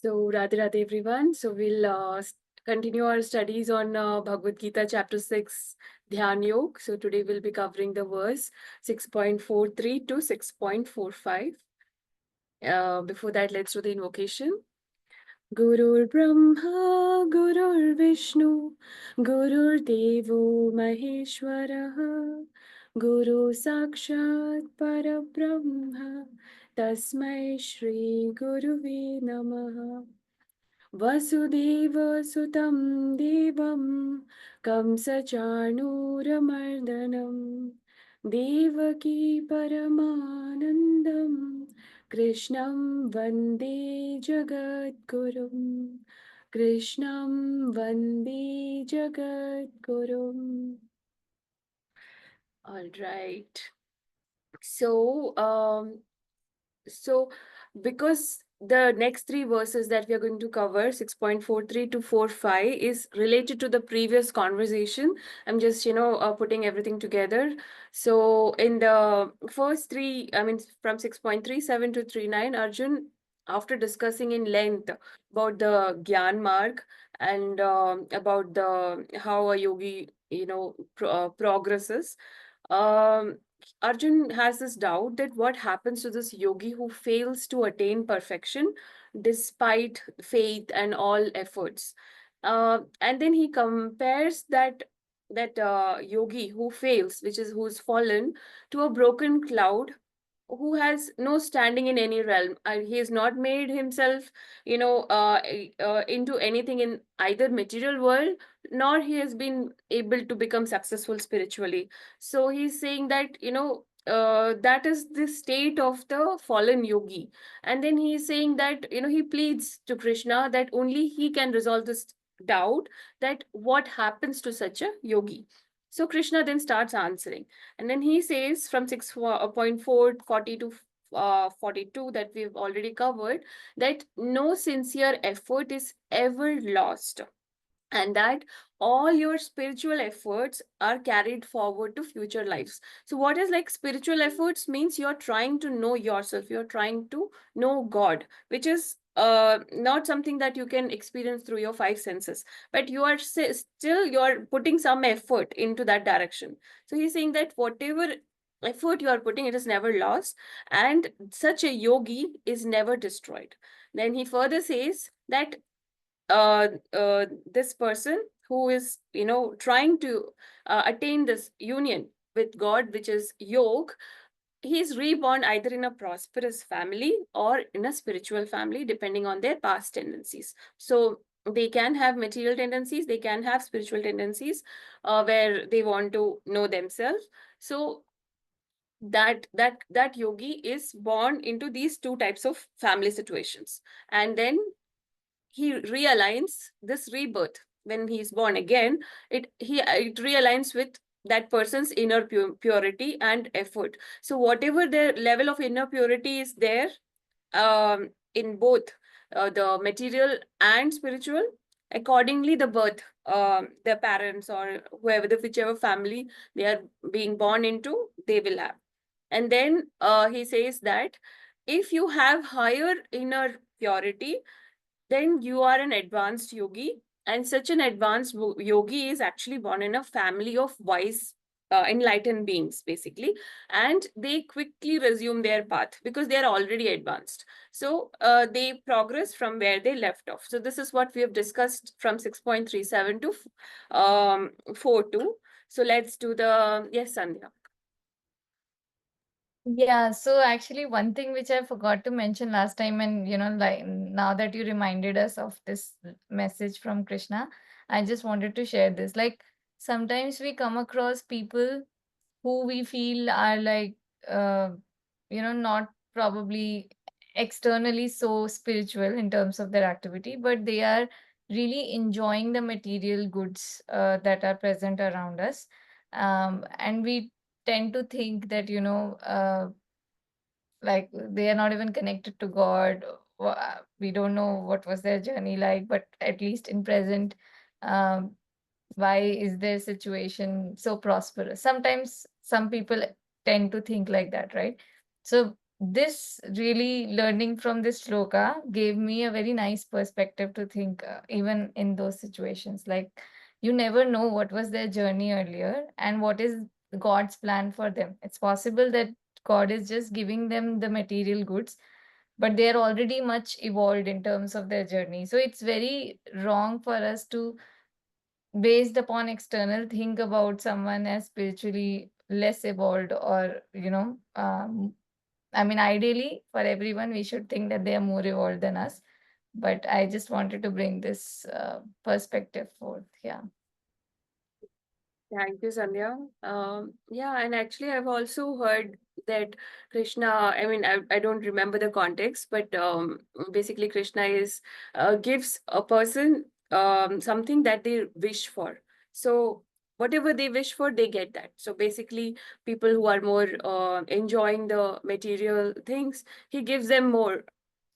So, Radhe Radhe everyone. So, we'll continue our studies on Bhagavad Gita chapter 6, Dhyan Yoga. So, today we'll be covering the verse 6.43 to 6.45. Before that, let's do the invocation. Gurur Brahma, Gurur Vishnu, Gurur Devo Maheshwaraha, Guru Sakshat Parabrahma, Tasmai Shri Guruve Namaha. Vasudeva Sutam Devam Kamsachanuramardanam Devaki Paramanandam Krishnam Vande Jagadgurum Krishnam Vande Jagadgurum. All right. So, because the next three verses that we are going to cover, 6.43 to 45, is related to the previous conversation. I'm just, putting everything together. So, in the first three, from 6.37 to 39, Arjun, after discussing in length about the Gyan Marg and about the how a yogi, progresses, um, Arjun has this doubt that what happens to this yogi who fails to attain perfection despite faith and all efforts. And then he compares that yogi who fails, who's fallen, to a broken cloud who has no standing in any realm. He has not made himself, into anything in either material world, nor he has been able to become successful spiritually. So he's saying that, that is the state of the fallen yogi. And then he's saying that, he pleads to Krishna that only he can resolve this doubt, that what happens to such a yogi. So Krishna then starts answering. And then he says from 6.440 to 42 that we've already covered, that no sincere effort is ever lost, and that all your spiritual efforts are carried forward to future lives. So what is like spiritual efforts means you're trying to know yourself, you're trying to know God, which is not something that you can experience through your five senses, but you are still you're putting some effort into that direction. So he's saying that whatever effort you are putting, it is never lost, and such a yogi is never destroyed. Then he further says that this person who is, trying to attain this union with God, which is yoga, he's reborn either in a prosperous family or in a spiritual family, depending on their past tendencies. So they can have material tendencies, they can have spiritual tendencies, where they want to know themselves. So that yogi is born into these two types of family situations, and then he realigns this rebirth. When he's born again, it realigns with that person's inner purity and effort. So whatever their level of inner purity is there, in both the material and spiritual, accordingly the birth, their parents or whoever, whichever family they are being born into, they will have. And then he says that if you have higher inner purity, then you are an advanced yogi. And such an advanced yogi is actually born in a family of wise, enlightened beings, basically. And they quickly resume their path because they are already advanced. So they progress from where they left off. So this is what we have discussed from 6.37 to 42. So let's do the, yes, Sandhya. Yeah, so actually one thing which I forgot to mention last time, and like now that you reminded us of this message from Krishna, I just wanted to share this. Like sometimes we come across people who we feel are like uh, not probably externally so spiritual in terms of their activity, but they are really enjoying the material goods that are present around us. And we tend to think that like they are not even connected to God. We don't know what was their journey like, but at least in present, um, why is their situation so prosperous? Sometimes some people tend to think like that, right? So this really learning from this shloka gave me a very nice perspective to think, even in those situations. Like, you never know what was their journey earlier and what is God's plan for them. It's possible that God is just giving them the material goods, but they are already much evolved in terms of their journey. So it's very wrong for us to, based upon external, think about someone as spiritually less evolved, or I mean, ideally, for everyone, we should think that they are more evolved than us. But I just wanted to bring this perspective forth. Yeah. Thank you, Sandhya. Yeah, and actually, I've also heard that Krishna, I mean, I don't remember the context, but basically, Krishna is gives a person something that they wish for. So, whatever they wish for, they get that. So, basically, people who are more enjoying the material things, he gives them more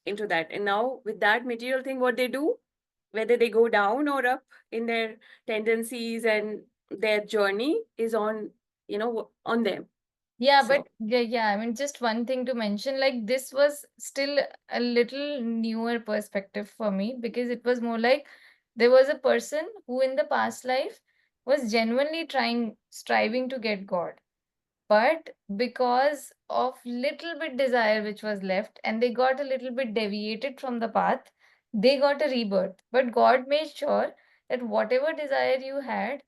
into that. And now, with that material thing, what they do, whether they go down or up in their tendencies and their journey is on, on them. Yeah, but So yeah, I mean, just one thing to mention, like this was still a little newer perspective for me, because it was more like there was a person who in the past life was genuinely striving to get God. But because of little bit desire which was left, and they got a little bit deviated from the path, they got a rebirth. But God made sure that whatever desire you had,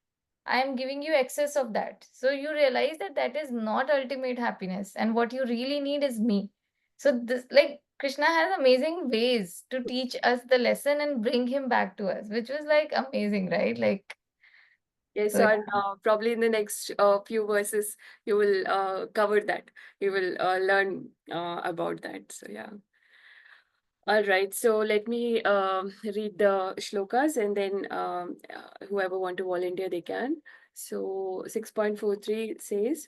I am giving you excess of that. So you realize that that is not ultimate happiness, and what you really need is me. So this, like, Krishna has amazing ways to teach us the lesson and bring him back to us, which was like amazing, right? Like, yes, so so and, probably in the next few verses you will cover that. You will learn about that. So yeah. All right. So let me read the shlokas, and then whoever want to volunteer they can. So 6.43 says.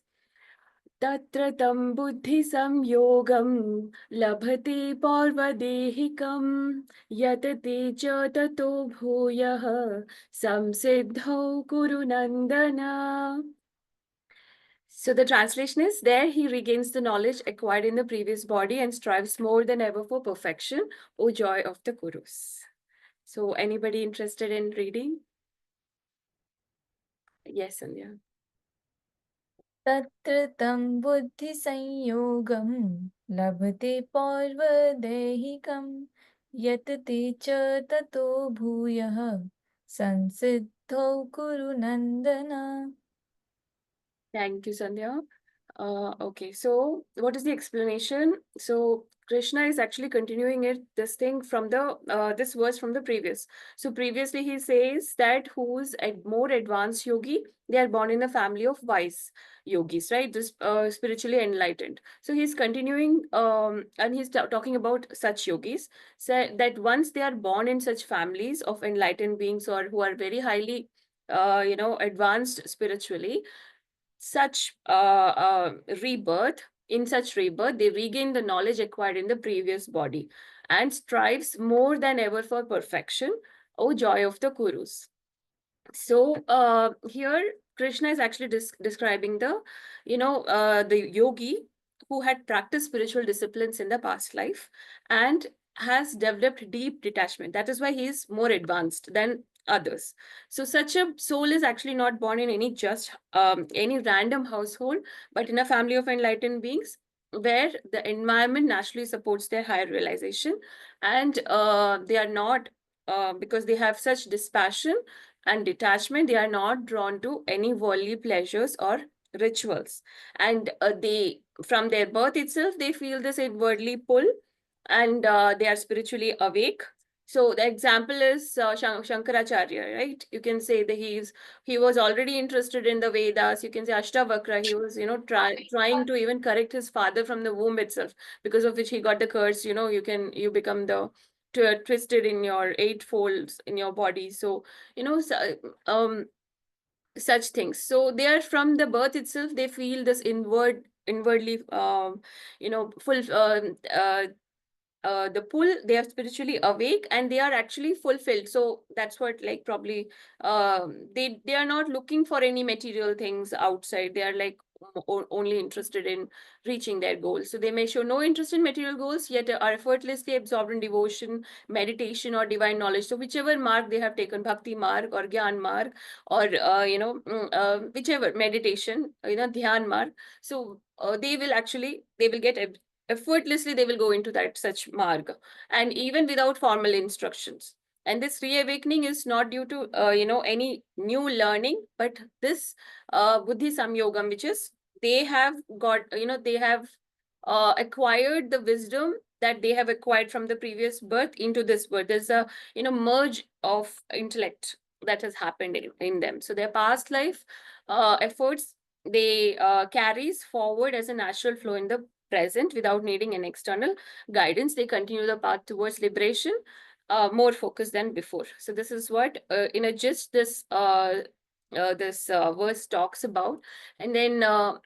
तत्र तं बुद्धिसंयोगं लभते पौर्वदेहिकं यतते च ततो भूयः संसिद्धौ कुरु नन्दन. So the translation is, there he regains the knowledge acquired in the previous body and strives more than ever for perfection, O joy of the Kurus. So anybody interested in reading? Yes, Sandhya. तत्र तं बुद्धिसंयोगं लभते पौर्वदैहिकं यतते च ततो भूयः संसिद्धौ कुरु नन्दन. Thank you, Sandhya. Okay, so what is the explanation? So Krishna is actually continuing this thing from the this verse from the previous. So previously he says that who's a more advanced yogi, they are born in a family of wise yogis, right? This spiritually enlightened. So he's continuing, and he's talking about such yogis. So that once they are born in such families of enlightened beings or who are very highly, advanced spiritually, such rebirth in such rebirth they regain the knowledge acquired in the previous body and strives more than ever for perfection, O joy of the Kurus. So here Krishna is actually describing the yogi who had practiced spiritual disciplines in the past life and has developed deep detachment. That is why he is more advanced than others. So such a soul is actually not born in any random household, but in a family of enlightened beings where the environment naturally supports their higher realization, and they are not, because they have such dispassion and detachment, they are not drawn to any worldly pleasures or rituals, and they, from their birth itself, they feel this inwardly pull, and they are spiritually awake. So the example is Shankaracharya, right? You can say that he was already interested in the Vedas. You can say Ashtavakra. He was, trying to even correct his father from the womb itself, because of which he got the curse. You become the twisted in your eight folds in your body. So so, such things. So they are, from the birth itself, they feel this inwardly, full, the pull. They are spiritually awake and they are actually fulfilled. So that's what, like, probably they are not looking for any material things outside. They are like, only interested in reaching their goals. So they may show no interest in material goals, yet are effortlessly absorbed in devotion, meditation, or divine knowledge. So whichever mark they have taken, bhakti mark or gyan mark, or whichever meditation, dhyan mark. So they will actually, they will get effortlessly, they will go into that such marg, and even without formal instructions. And this reawakening is not due to any new learning, but this buddhi samyogam, which is they have got, they have acquired the wisdom that they have acquired from the previous birth into this birth. There's a merge of intellect that has happened in them. So their past life efforts, they carries forward as a natural flow in the present without needing an external guidance. They continue the path towards liberation, more focused than before. So this is what, in a gist, this verse talks about. And then I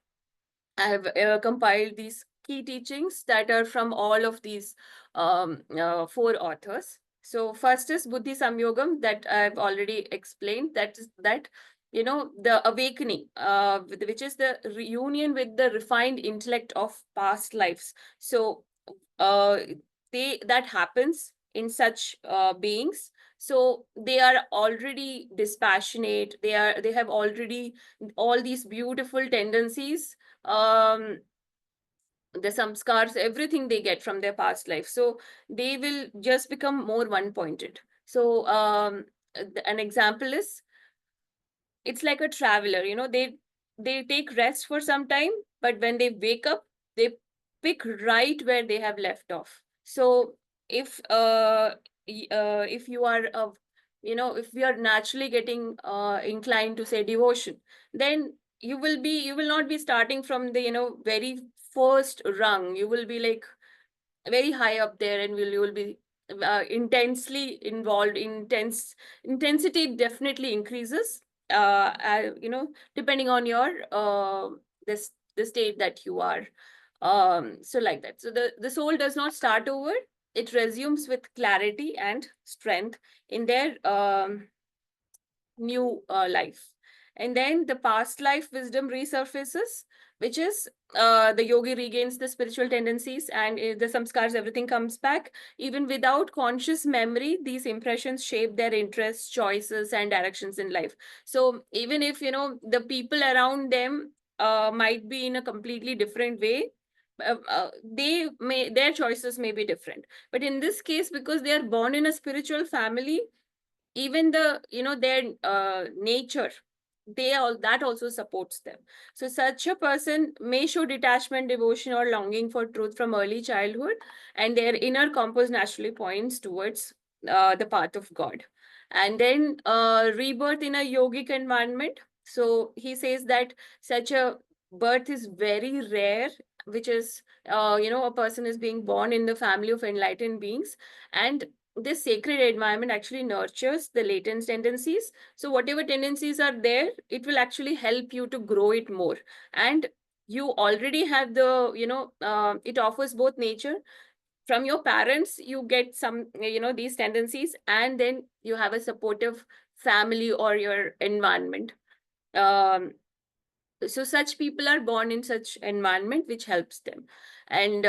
have compiled these key teachings that are from all of these four authors. So first is Buddhi Samyogam, that I've already explained. That is that, the awakening, which is the reunion with the refined intellect of past lives. So uh, that happens in such beings. So they are already dispassionate. They have already all these beautiful tendencies, um the saṁskāras, everything they get from their past life. So they will just become more one pointed. So an example is, it's like a traveler, they take rest for some time, but when they wake up, they pick right where they have left off. So if if you are if we are naturally getting inclined to say devotion, then you will not be starting from the very first rung. You will be like very high up there, and you will be intensely involved. Intensity definitely increases, depending on your this the state that you are. So like that, so the soul does not start over. It resumes with clarity and strength in their new life. And then the past life wisdom resurfaces, which is the yogi regains the spiritual tendencies, and the samskars, everything comes back. Even without conscious memory, these impressions shape their interests, choices, and directions in life. So even if the people around them might be in a completely different way, their choices may be different. But in this case, because they are born in a spiritual family, even their nature, they all that also supports them. So such a person may show detachment, devotion, or longing for truth from early childhood, and their inner compass naturally points towards the path of God. And then rebirth in a yogic environment. So he says that such a birth is very rare, which is a person is being born in the family of enlightened beings, and this sacred environment actually nurtures the latent tendencies. So whatever tendencies are there, it will actually help you to grow it more. And you already have the it offers both nature. From your parents you get some these tendencies, and then you have a supportive family or your environment. um, so such people are born in such environment which helps them. And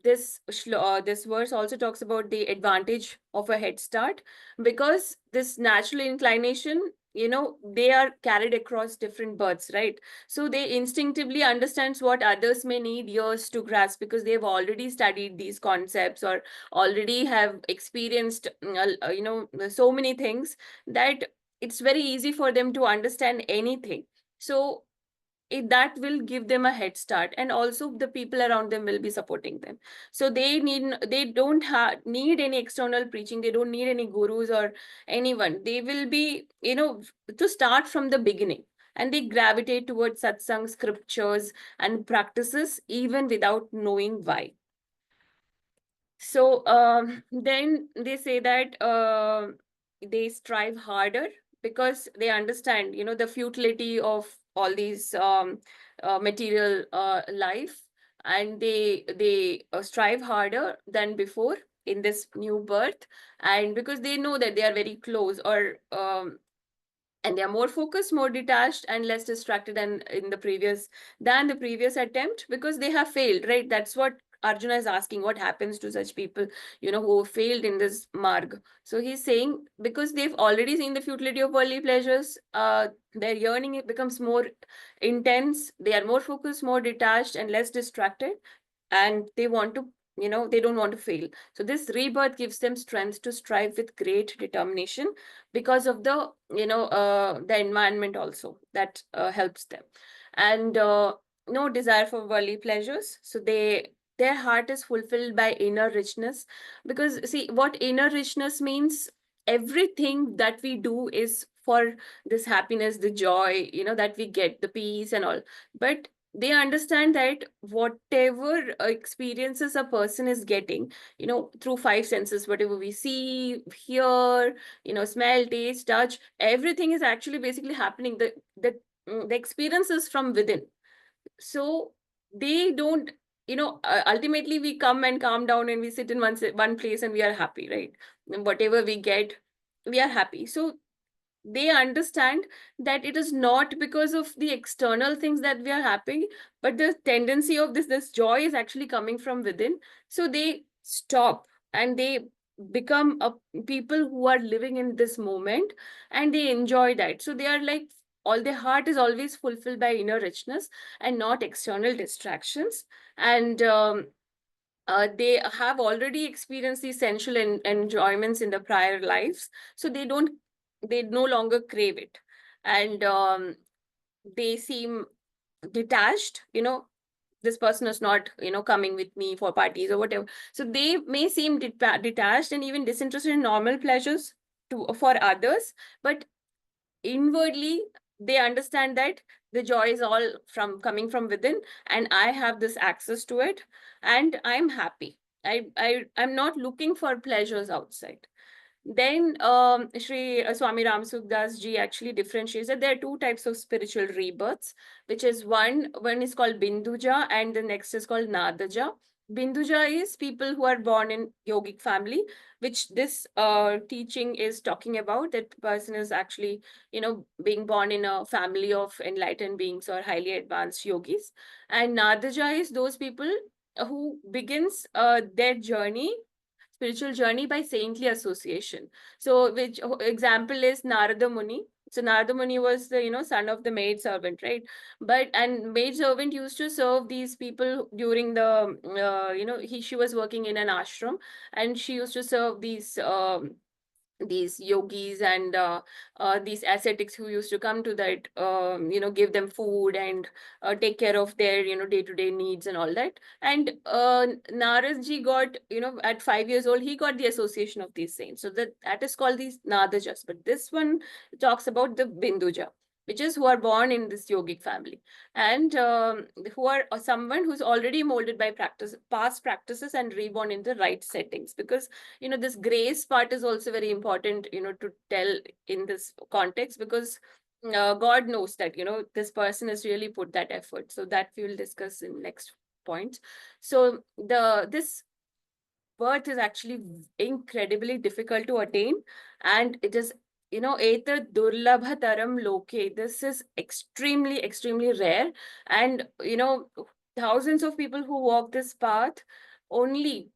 this verse also talks about the advantage of a head start, because this natural inclination, they are carried across different births, right? So they instinctively understands what others may need years to grasp, because they've already studied these concepts or already have experienced so many things, that it's very easy for them to understand anything. So that will give them a head start, and also the people around them will be supporting them. So they don't need any external preaching. They don't need any gurus or anyone. They will be to start from the beginning, and they gravitate towards satsang, scriptures, and practices even without knowing why. So then they say that they strive harder, because they understand, the futility of all these material life, and they strive harder than before in this new birth, and because they know that they are very close, or and they are more focused, more detached, and less distracted than the previous attempt, because they have failed, right? That's what Arjuna is asking, what happens to such people, who failed in this marg. So he's saying, because they've already seen the futility of worldly pleasures, their yearning, it becomes more intense, they are more focused, more detached, and less distracted, and they don't want to fail. So this rebirth gives them strength to strive with great determination, because of the environment also that helps them. And no desire for worldly pleasures, so their heart is fulfilled by inner richness. Because see, what inner richness means, everything that we do is for this happiness, the joy, that we get, the peace and all. But they understand that whatever experiences a person is getting, through five senses, whatever we see, hear, smell, taste, touch, everything is actually basically happening, the experience is from within. So they don't, ultimately we come and calm down and we sit in one place and we are happy, right? And whatever we get, we are happy. So they understand that it is not because of the external things that we are happy, but the tendency of this joy is actually coming from within. So they stop and they become a people who are living in this moment, and they enjoy that. So they are like, all their heart is always fulfilled by inner richness and not external distractions. And they have already experienced the sensual enjoyments in the prior lives, so they no longer crave it. And they seem detached, this person is not, coming with me for parties or whatever. So they may seem detached and even disinterested in normal pleasures for others, but inwardly they understand that the joy is all from coming from within, and I have this access to it, and I'm happy. I'm not looking for pleasures outside. Then Sri Swami Ramsukdas ji actually differentiates that there are two types of spiritual rebirths, which is one is called Binduja and the next is called Nadaja. Binduja is people who are born in yogic family, which this teaching is talking about. That person is actually, being born in a family of enlightened beings or highly advanced yogis. And Nadaja is those people who begins their journey, spiritual journey, by saintly association. So, which example is Narada Muni. So Narada Muni was the son of the maid servant, right? But and maid servant used to serve these people during the she was working in an ashram, and she used to serve these yogis and these ascetics who used to come to that, give them food and take care of their day-to-day needs and all that. And Narad ji got, at 5 years old, he got the association of these saints, so that is called these Nadajas. But this one talks about the Binduja, which is who are born in this yogic family, and who are someone who's already molded by past practices and reborn in the right settings. Because this grace part is also very important, to tell in this context, because God knows that this person has really put that effort. So that we will discuss in next points. So this birth is actually incredibly difficult to attain, and it is, etat durlabhataram loke, this is extremely rare. And thousands of people who walk this path, only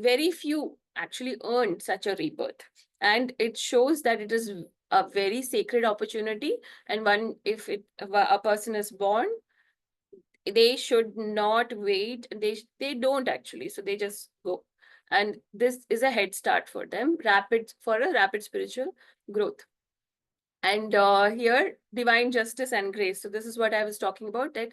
very few actually earn such a rebirth. And it shows that it is a very sacred opportunity, and one, if a person is born, they should not wait. They don't actually, so they just go. And this is a head start for them, for a rapid spiritual growth. And here, divine justice and grace, so this is what I was talking about, that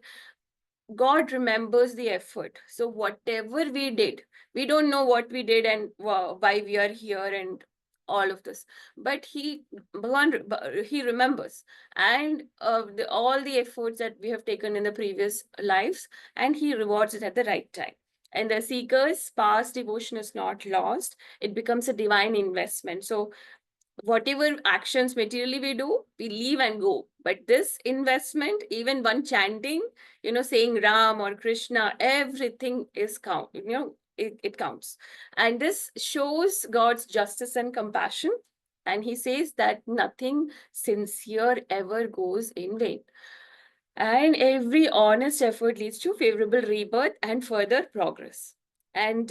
God remembers the effort. So whatever we did, we don't know what we did and why we are here and all of this, but he remembers. And all the efforts that we have taken in the previous lives, and he rewards it at the right time. And the seeker's past devotion is not lost, it becomes a divine investment. So whatever actions materially we do, we leave and go. But this investment, even one chanting, saying Ram or Krishna, everything is count, it counts. And this shows God's justice and compassion. And he says that nothing sincere ever goes in vain. And every honest effort leads to favorable rebirth and further progress. And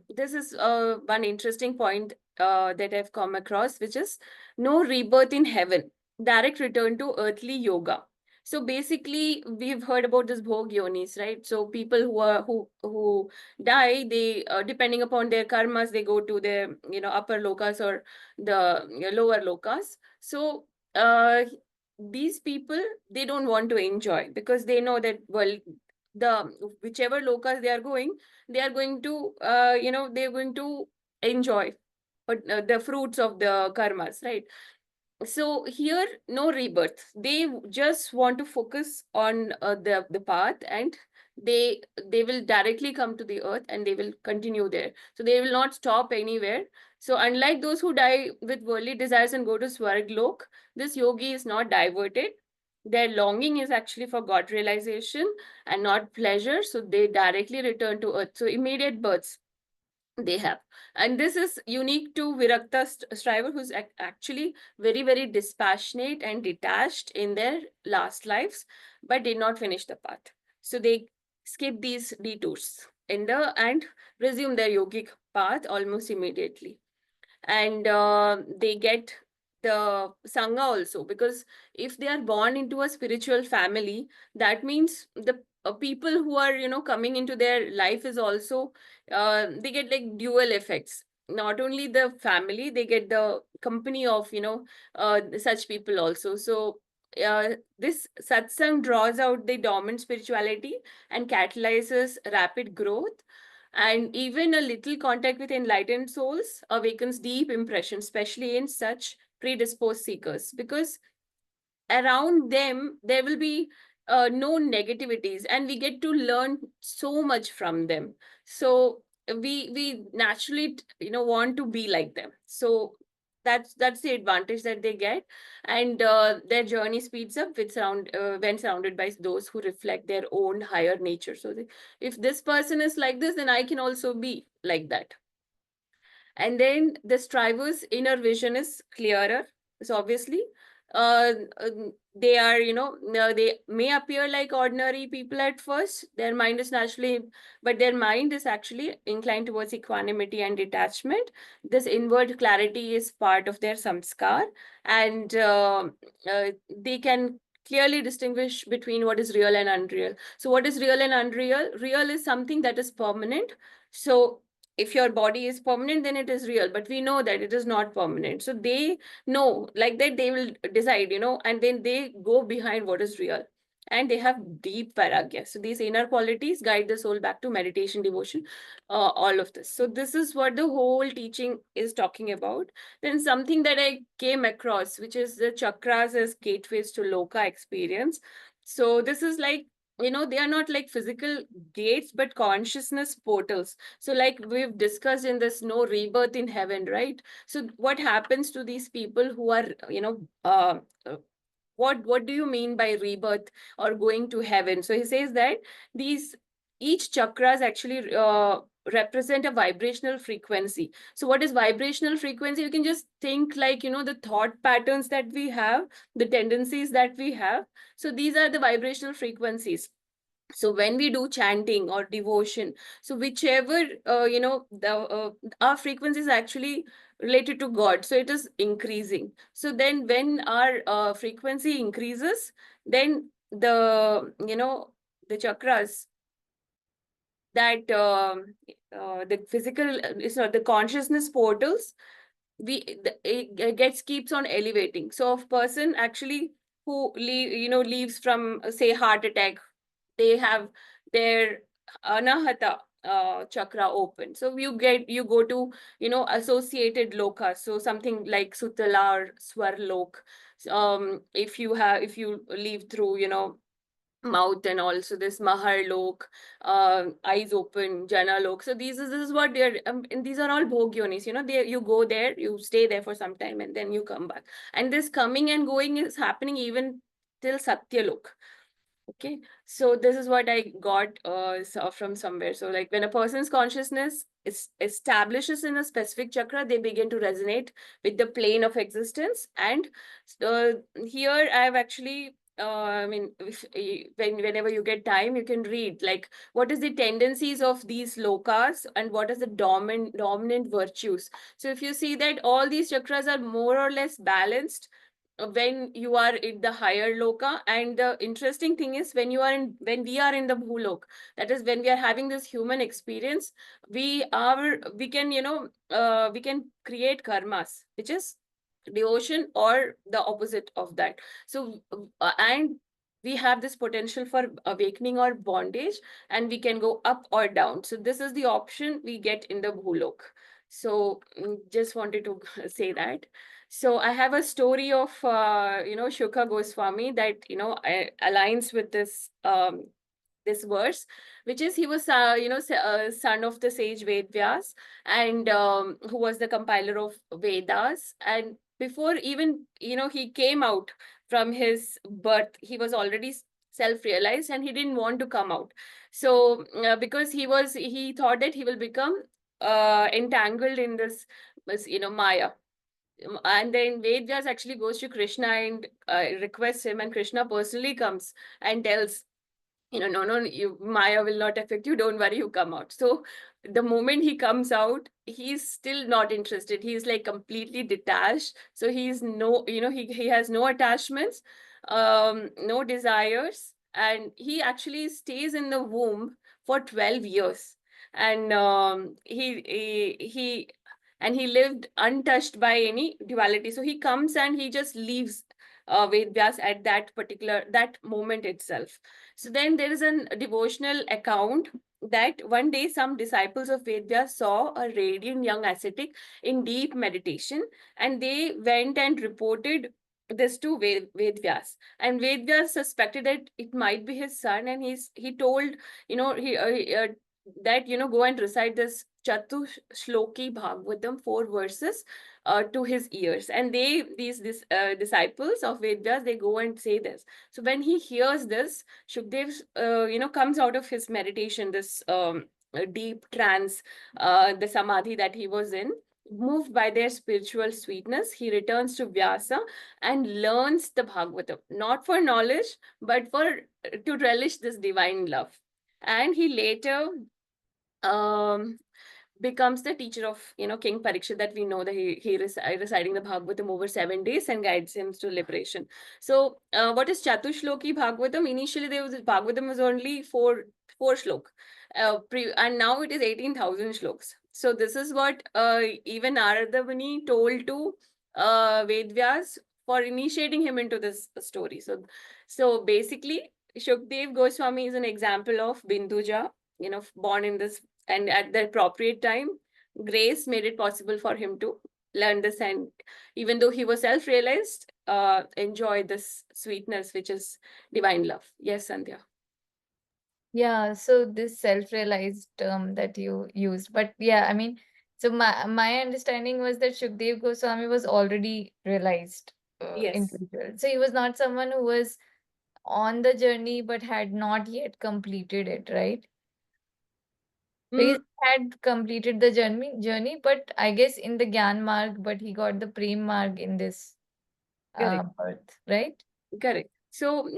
this is one interesting point that I've come across, which is no rebirth in heaven, direct return to earthly yoga. So basically, we've heard about this bhog yonis, right? So people who die, they depending upon their karmas, they go to the upper lokas or the lower lokas. So uh, these people, they don't want to enjoy because they know that, well, the whichever lokas they are going to they're going to enjoy the fruits of the karmas, right? So here, no rebirth, they just want to focus on the path, and they will directly come to the earth and they will continue there, so they will not stop anywhere. So unlike those who die with worldly desires and go to swarg lok, this yogi is not diverted. Their longing is actually for god realization and not pleasure, so they directly return to earth, so immediate births they have. And this is unique to virakta striver, who's actually very very dispassionate and detached in their last lives, but did not finish the path. So they skip these detours in the and resume their yogic path almost immediately. And they get the sangha also, because if they are born into a spiritual family, that means the people who are coming into their life is also they get like dual effects. Not only the family, they get the company of such people also. So this satsang draws out the dormant spirituality and catalyzes rapid growth. And even a little contact with enlightened souls awakens deep impressions, especially in such predisposed seekers, because around them there will be no negativities, and we get to learn so much from them. So we naturally want to be like them. So that's the advantage that they get. And their journey speeds up with when surrounded by those who reflect their own higher nature. So if this person is like this, then I can also be like that. And then the striver's inner vision is clearer. So obviously uh, uh, they are they may appear like ordinary people at first. Their mind is naturally, but their mind is actually inclined towards equanimity and detachment. This inward clarity is part of their samskar. And they can clearly distinguish between what is real and unreal. So what is real and unreal? Real is something that is permanent. So if your body is permanent, then it is real, but we know that it is not permanent. So they know like that, they will decide, and then they go behind what is real. And they have deep vairagya. So these inner qualities guide the soul back to meditation, devotion, all of this. So this is what the whole teaching is talking about. Then something that I came across, which is the chakras as gateways to loka experience. So this is like, they are not like physical gates, but consciousness portals. So like we've discussed in this no rebirth in heaven, right? So what happens to these people who are what do you mean by rebirth or going to heaven? So he says that these each chakras actually represent a vibrational frequency. So what is vibrational frequency? You can just think like, the thought patterns that we have, the tendencies that we have. So these are the vibrational frequencies. So when we do chanting or devotion, so whichever the our frequency is actually related to god, so it is increasing. So then when our frequency increases, then the chakras that the physical is not the consciousness portals, it gets keeps on elevating. So a person actually who leaves from say heart attack, they have their anahata chakra open. So you go to associated lokas, so something like sutala or swarlok. If you leave through mouth, and also this mahar lok, eyes open, jana lok. So this is what they're and these are all bhogyonis. They, you go there, you stay there for some time, and then you come back. And this coming and going is happening even till satyalok. Okay, so this is what I got from somewhere. So like when a person's consciousness establishes in a specific chakra, they begin to resonate with the plane of existence. And uh, here I have actually I mean, whenever you get time, you can read like what is the tendencies of these lokas and what is the dominant virtues. So if you see that all these chakras are more or less balanced when you are in the higher loka. And the interesting thing is when we are in the bhulok, that is when we are having this human experience, we can we can create karmas, which is devotion or the opposite of that. So and we have this potential for awakening or bondage, and we can go up or down. So this is the option we get in the bhulok. So just wanted to say that. So I have a story of Shukha Goswami that aligns with this verse, which is he was son of the sage Ved Vyas, and who was the compiler of Vedas. And before even he came out from his birth, he was already self-realized, and he didn't want to come out. So because he thought that he will become entangled in this Maya. And then Vedas actually goes to Krishna and requests him, and Krishna personally comes and tells, no, you, Maya will not affect you, don't worry, you come out. So the moment he comes out, he's still not interested. He's like completely detached. So he's no, he has no attachments, no desires, and he actually stays in the womb for 12 years. And he lived untouched by any duality. So he comes and he just leaves Vedvyas at that moment itself. So then there is a devotional account that one day some disciples of Vedvyas saw a radiant young ascetic in deep meditation, and they went and reported this to Vedvyas. And Vedvyas suspected that it might be his son, and he told, that go and recite this Shloki Bhagavatam, 4 verses, to his ears. And these disciples of Vedas, they go and say this. So when he hears this, Shukdev, comes out of his meditation, this deep trance, the samadhi that he was in. Moved by their spiritual sweetness, he returns to Vyasa and learns the Bhagavatam, not for knowledge, but to relish this divine love. And he later um, becomes the teacher of King Parikshit, that we know that he reciting the Bhagavatam over 7 days and guides him to liberation. So what is Chatushloki Bhagavatam? Initially there was Bhagavatam was only four shlok, and now it is 18,000 shloks. So this is what even Narada Muni told to Vedvyas for initiating him into this story. So basically Shukdev Goswami is an example of Binduja, born in this, and at the appropriate time, grace made it possible for him to learn this, and even though he was self-realized, enjoy this sweetness, which is divine love. Yes, Sandhya. Yeah, so this self-realized term that you used, but yeah, I mean, so my understanding was that Shukdev Goswami was already realized Yes. individual. So he was not someone who was on the journey but had not yet completed it, right? So he Mm, had completed the journey, but I guess in the Gyan Marg, but he got the Prem Marg in this correct. birth, right? Correct. So,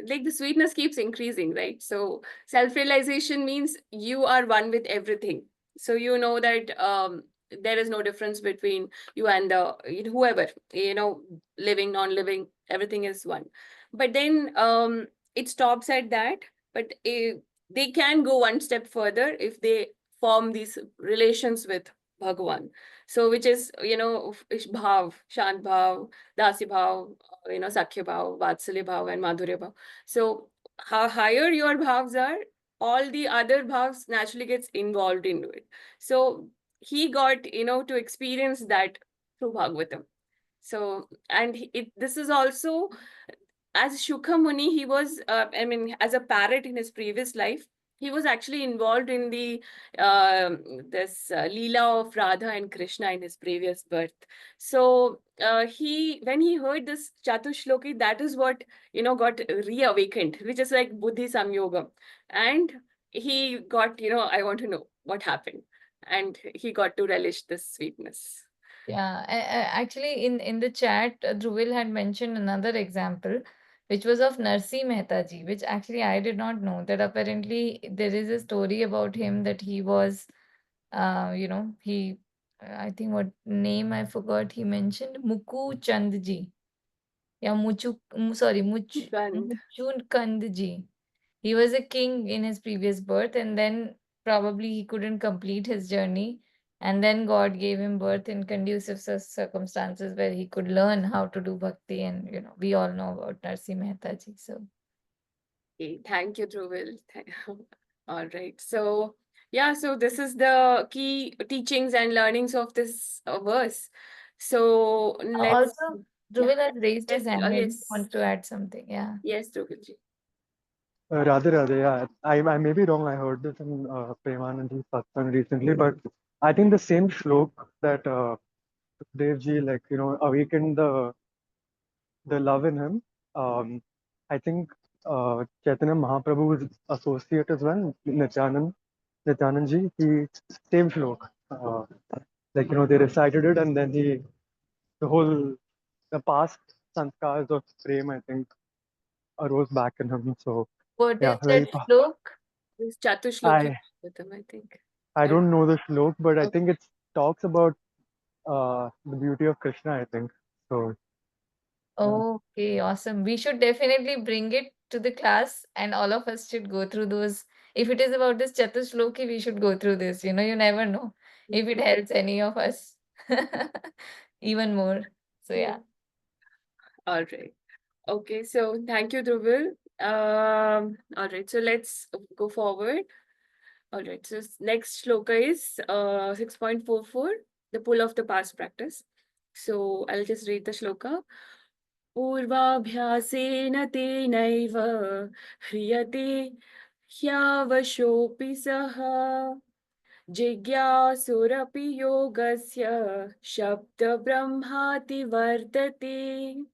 like the sweetness keeps increasing, right? So, self-realization means you are one with everything. So you know that there is no difference between you and the whoever, living, non-living, everything is one. But then it stops at that. But they can go one step further if they form these relations with Bhagavan. So, which is, bhav, shant bhav, dasi bhav, Sakhya Bhav, Vatsalya Bhav, and Madhurya Bhav. So, how higher your bhavs are, all the other bhavs naturally gets involved into it. So, he got, to experience that through Bhagavatam. So, and this is also, as Shukha Muni, he was, as a parrot in his previous life, he was actually involved in the this Leela of Radha and Krishna in his previous birth. So when he heard this Chatushloki, that is what got reawakened, which is like Buddhi Samyoga, and he got I want to know what happened. and he got to relish this sweetness. Yeah, actually, in the chat, Dhruvil had mentioned another example, which was of Narsi Mehta ji, which actually I did not know that apparently there is a story about him that he was, I think what name I forgot he mentioned, Muku Chand ji. Yeah, Gandh. Muchun Kand ji. He was a king in his previous birth, and then probably he couldn't complete his journey. And then God gave him birth in conducive circumstances where he could learn how to do bhakti. And we all know about Narsi Mehta ji. So, Okay, thank you, Dhruvil. All right. So, yeah, so this is the key teachings and learnings of this verse. So, let's, also, yeah, Dhruval has raised his yes, hand. Maybe he yes, wants to add something. Yeah. yes, Dhruvil ji. Radhe Radhe, yeah. I may be wrong. I heard this in Premanandi's satsang recently, but I think the same shlok that Devji, like, awakened the love in him. Um, I think Chaitanya Mahaprabhu's associate as well, Nityanand he same shlok. Like, they recited it, and then the past saṁskāras of prema, I think, arose back in him. So, What yeah, is that very. shlok? This Chatushloki I Bhagavatam, I think. I I, don't know the shlok, but I okay. think it talks about the beauty of Krishna, I think. So, yeah. Okay, awesome. We should definitely bring it to the class and all of us should go through those. If it is about this Chatushloki, we should go through this. You never know if it helps any of us even more. So Yeah. yeah. All right. Okay, so thank you, Dhruvil. All right, so let's go forward. All right, so next shloka is 6.44, the pull of the past practice. So I'll just read the shloka. Pūrvābhyāsena tenaiva hriyate ह्यावशोऽपि सः जिज्ञासुरपि योगस्य शब्दब्रह्माति वर्तते.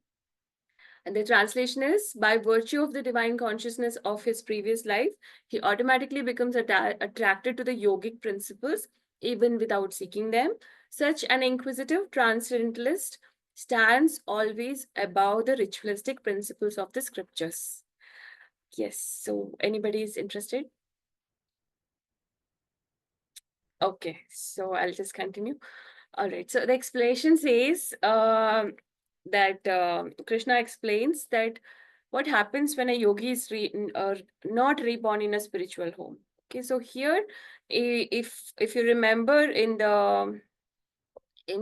And the translation is, by virtue of the divine consciousness of his previous life, he automatically becomes attracted to the yogic principles even without seeking them. Such an inquisitive transcendentalist stands always above the ritualistic principles of the scriptures. Yes, so anybody is interested? Okay, so I'll just continue. All right, so the explanation says that Krishna explains that what happens when a yogi is not reborn in a spiritual home. Okay, so here, if you remember in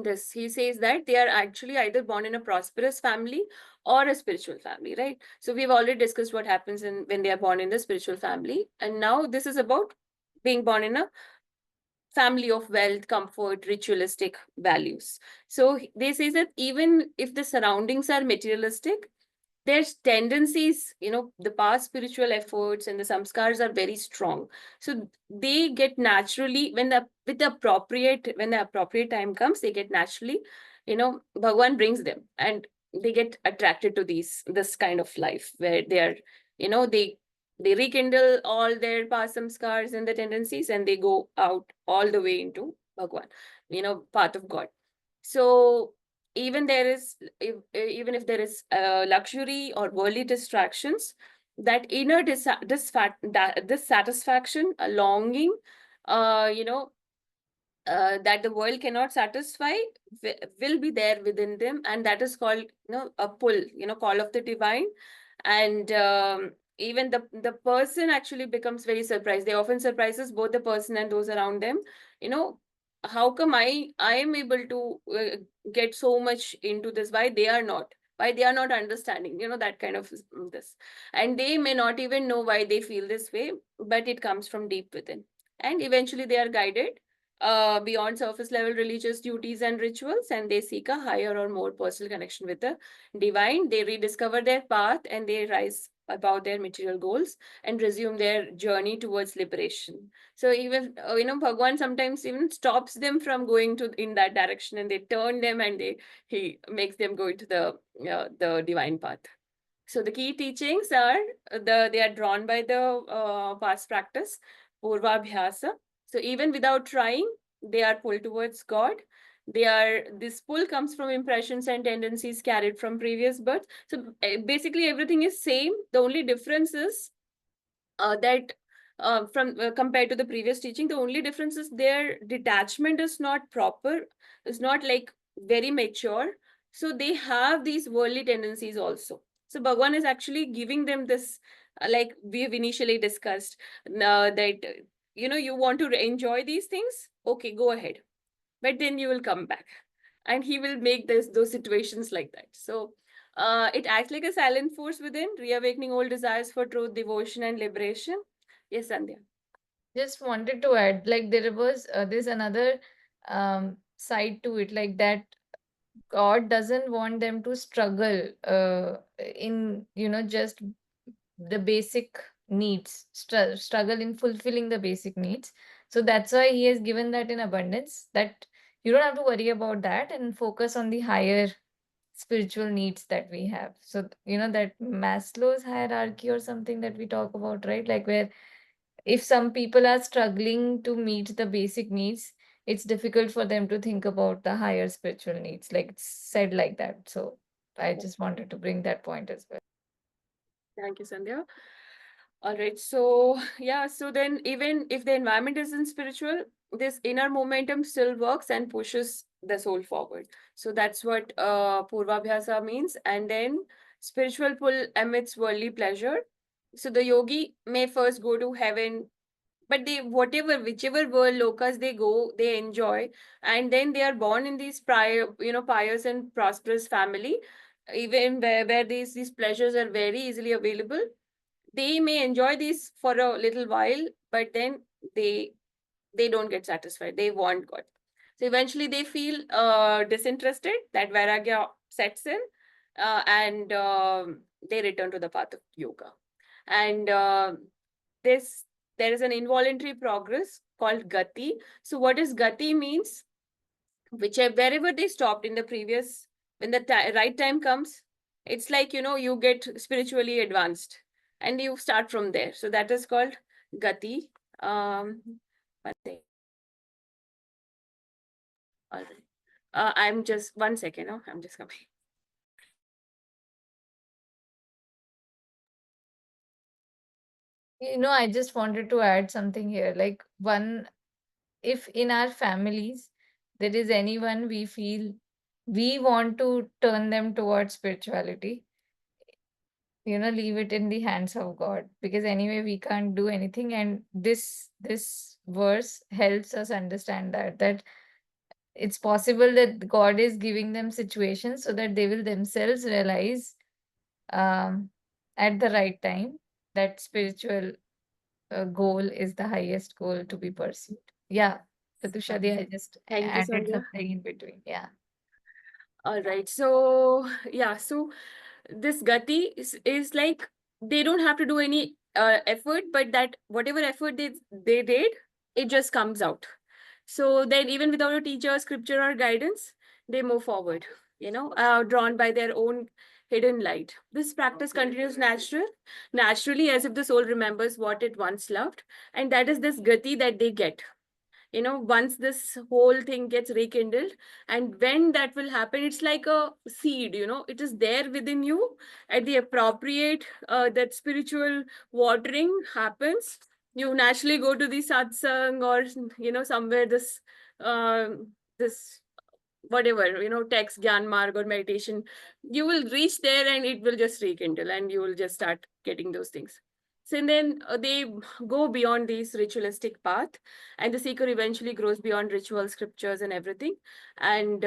this, he says that they are actually either born in a prosperous family or a spiritual family, right? So we've already discussed what happens when they are born in the spiritual family, and now this is about being born in a family of wealth, comfort, ritualistic values. So they say that even if the surroundings are materialistic, there's tendencies, the past spiritual efforts and the samskaras are very strong. So they get naturally, when the appropriate time comes, they get naturally, Bhagwan brings them and they get attracted to this kind of life where they are, they rekindle all their past samskaras and the tendencies, and they go out all the way into Bhagwan, path of God. So even even if there is luxury or worldly distractions, that inner dissatisfaction, a longing, uh, you know that the world cannot satisfy, will be there within them, and that is called, a pull, call of the divine. And even the person actually becomes very surprised. They often surprises both the person and those around them. you know how come I am able to get so much into this, why they are not understanding, that kind of this. And they may not even know why they feel this way, but it comes from deep within. And eventually they are guided beyond surface level religious duties and rituals, and they seek a higher or more personal connection with the divine. They rediscover their path and they rise above their material goals and resume their journey towards liberation. So even Bhagwan sometimes even stops them from going to in that direction, and they turn them, and he makes them go into the divine path. So the key teachings are they are drawn by the past practice, pūrvābhyāsa. So even without trying, they are pulled towards God. This pull comes from impressions and tendencies carried from previous birth. So basically everything is same. The only difference is that from compared to the previous teaching, the only difference is their detachment is not proper, is not like very mature. So they have these worldly tendencies also. So Bhagwan is actually giving them this, like we have initially discussed, that you want to enjoy these things. Okay, go ahead, but then you will come back, and he will make those situations like that. So it acts like a silent force within, reawakening old desires for truth, devotion, and liberation. Yes, Sandhya. Just wanted to add, like there was there's another side to it, like that God doesn't want them to struggle in, just the basic needs, struggle in fulfilling the basic needs. So that's why he has given that in abundance, that you don't have to worry about that and focus on the higher spiritual needs that we have. So, that Maslow's hierarchy or something that we talk about, right? Like where if some people are struggling to meet the basic needs, it's difficult for them to think about the higher spiritual needs. Like it's said like that. So I just wanted to bring that point as well. Thank you, Sandhya. All right. So, yeah. So then, even if the environment isn't spiritual, this inner momentum still works and pushes the soul forward. So that's what pūrvābhyāsa means. And then spiritual pull amidst worldly pleasure. So the yogi may first go to heaven, but they, whichever world lokas they go, they enjoy, and then they are born in these prior, pious and prosperous family, even where these pleasures are very easily available. They may enjoy these for a little while, but then they they don't get satisfied. They want God. So eventually they feel disinterested. That vairagya sets in, and they return to the path of yoga. And this there is an involuntary progress called gati. So what is gati means? Whichever wherever they stopped in the previous, when the right time comes, it's like you get spiritually advanced, and you start from there. So that is called gati. One thing. All right. I'm just 1 second. Oh, I'm just coming. I just wanted to add something here. Like if in our families there is anyone we feel we want to turn them towards spirituality, leave it in the hands of God, because anyway we can't do anything. And this verse helps us understand that it's possible that God is giving them situations so that they will themselves realize um, at the right time that spiritual goal is the highest goal to be pursued. Yeah, Pratushadi, I just Thank you, added Sandhya. something in between. Yeah. All right. So yeah, so this gati is like they don't have to do any effort, but that whatever effort they did, it just comes out. So then even without a teacher, scripture, or guidance, they move forward, drawn by their own hidden light. This practice continues naturally, as if the soul remembers what it once loved. And that is this gati that they get, once this whole thing gets rekindled. And when that will happen, it's like a seed, it is there within you. At the appropriate that spiritual watering happens, you naturally go to the satsang, or somewhere uh, this whatever, text, gyan marg, or meditation, you will reach there, and it will just rekindle, and you will just start getting those things. So and then they go beyond this ritualistic path, and the seeker eventually grows beyond ritual, scriptures, and everything. And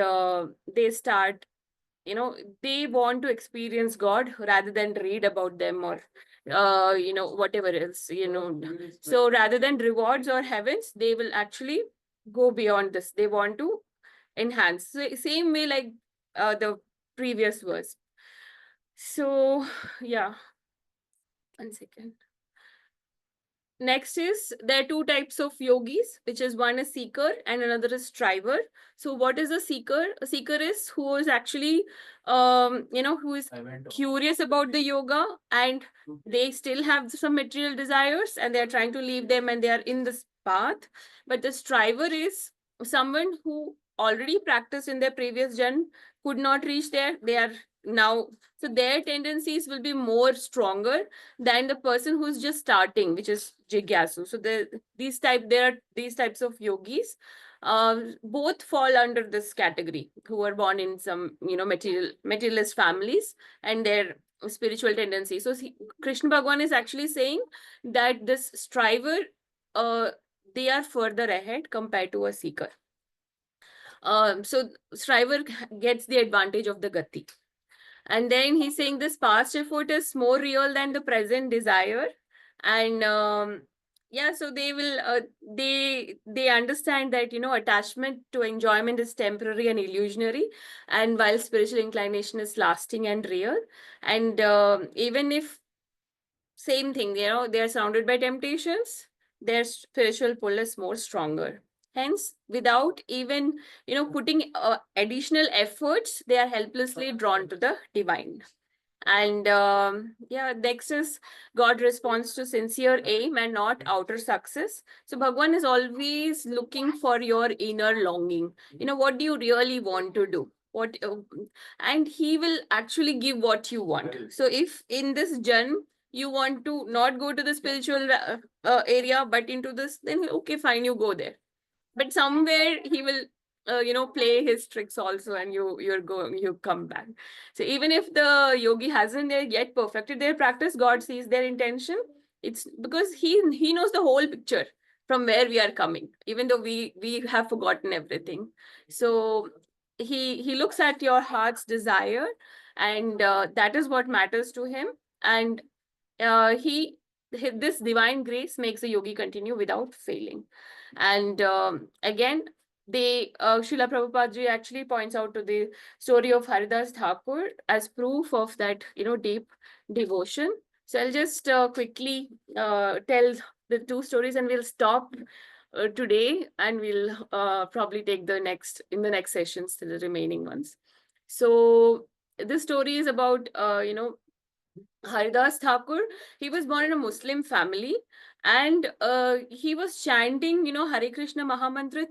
they start, they want to experience God rather than read about them, or whatever else, so rather than rewards or heavens, they will actually go beyond this. They want to enhance. So same way like the previous verse. So yeah, 1 second. Next is, there are two types of yogis, which is one is seeker and another is striver. So what is a seeker? A seeker is who is actually who is curious about the yoga, and they still have some material desires, and they are trying to leave them, and they are in this path. But the striver is someone who already practiced in their previous janm could not reach there, they are now, so their tendencies will be more stronger than the person who's just starting, which is jigyasu. So there are these types of yogis, both fall under this category, who are born in some, materialist families, and their spiritual tendencies. So Krishna Bhagwan is actually saying that this striver, uh, they are further ahead compared to a seeker. So striver gets the advantage of the gati. And then he's saying this past effort is more real than the present desire. And yeah, so they will they understand that, attachment to enjoyment is temporary and illusionary, and while spiritual inclination is lasting and real. And even if, same thing, they are surrounded by temptations, their spiritual pull is more stronger. Hence, without even, putting additional efforts, they are helplessly drawn to the divine. And yeah, next is God responds to sincere aim and not outer success. So Bhagwan is always looking for your inner longing. What do you really want to do? And he will actually give what you want. So if in this janm you want to not go to the spiritual area, but into this, then okay, fine, you go there. But somewhere he will play his tricks also, and you come back. So even if the yogi hasn't yet perfected their practice, God sees their intention. It's because he knows the whole picture from where we are coming, even though we have forgotten everything. So he looks at your heart's desire, and that is what matters to him. And this divine grace makes the yogi continue without failing. And again, Srila Prabhupada ji actually points out to the story of Haridas Thakur as proof of that, deep devotion. So I'll just quickly tell the two stories, and we'll stop today, and we'll probably take the next sessions to the remaining ones. So this story is about, Haridas Thakur. He was born in a Muslim family, and he was chanting, Hare Krishna Mahamantra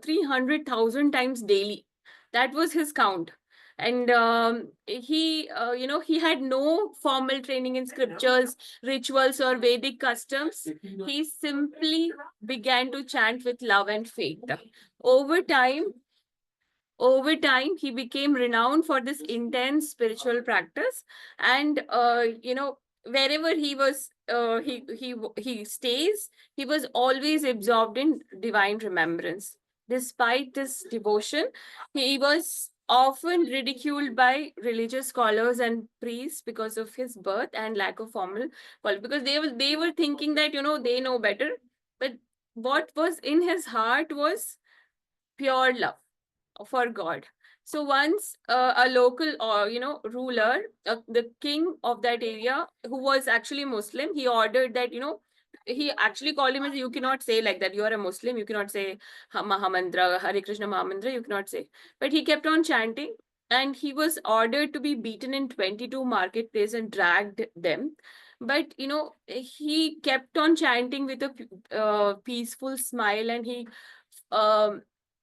300,000 times daily. That was his count. And he had no formal training in scriptures, rituals, or Vedic customs. He simply began to chant with love and faith. Over time, over time, he became renowned for this intense spiritual practice. And wherever he was, he stays, he was always absorbed in divine remembrance. Despite this devotion, he was often ridiculed by religious scholars and priests because of his birth and lack of formal quality, because they were thinking that, they know better. But what was in his heart was pure love for God. So once a local, or ruler, the king of that area, who was actually Muslim, he ordered that, he actually called him and said, you cannot say like that. You are a Muslim. You cannot say Mahamantra, Hare Krishna Mahamantra. You cannot say. But he kept on chanting, and he was ordered to be beaten in 22 marketplaces and dragged them. But he kept on chanting with a peaceful smile, and um,